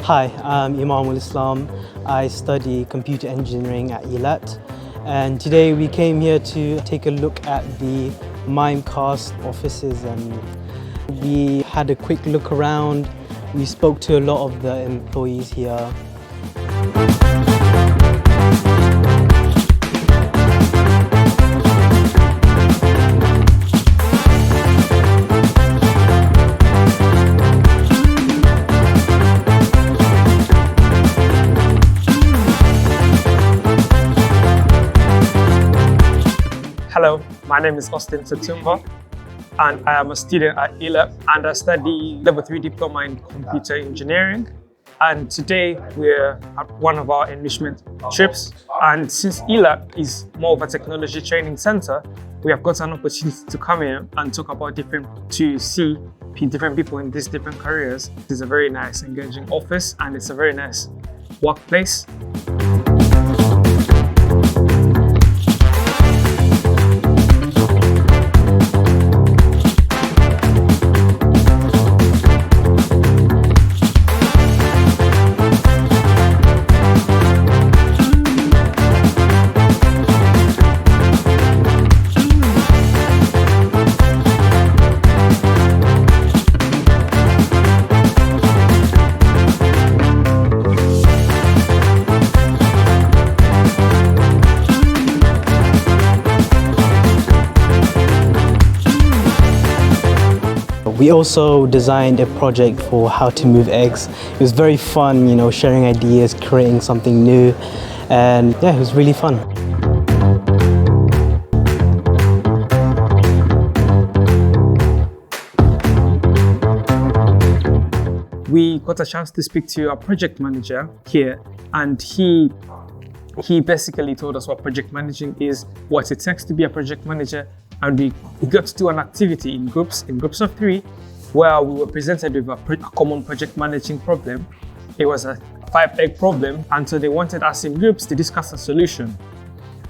Hi, I'm Imamul Islam. I study computer engineering at ELATT, and today we came here to take a look at the Mimecast offices, and we had a quick look around. We spoke to a lot of the employees here. Hello, my name is Austin Satumba, and I am a student at ELATT, and I study Level 3 Diploma in Computer Engineering. And today we're at one of our enrichment trips. And since ELATT is more of a technology training center, we have got an opportunity to come here and talk about to see different people in these different careers. It's a very nice, engaging office, and it's a very nice workplace. We also designed a project for how to move eggs. It was very fun, sharing ideas, creating something new, and yeah, it was really fun. We got a chance to speak to a project manager here, and he basically told us what project managing is, what it takes to be a project manager, and we got to do an activity in groups of 3, where we were presented with a common project managing problem. It was a 5-egg problem, and so they wanted us in groups to discuss a solution.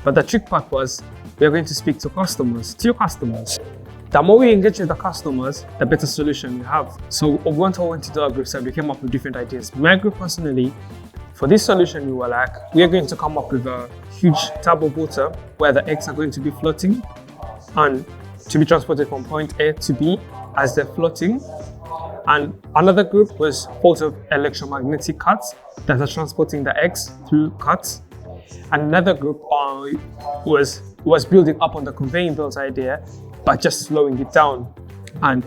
But the trick part was, we are going to speak to your customers. The more we engage with the customers, the better solution we have. So we went into our groups and we came up with different ideas. My group personally, for this solution, we were like, we are going to come up with a huge tub of water where the eggs are going to be floating and to be transported from point A to B as they're floating. And another group was full of electromagnetic cuts that are transporting the eggs through cuts. And another group was building up on the conveying belt idea, but just slowing it down. And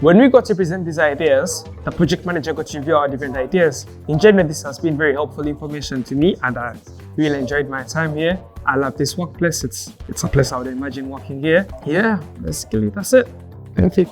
when we got to present these ideas, the project manager got to review our different ideas. In general, this has been very helpful information to me, and I really enjoyed my time here. I love this workplace. It's a place I would imagine working here. Yeah, basically that's it. Thank you.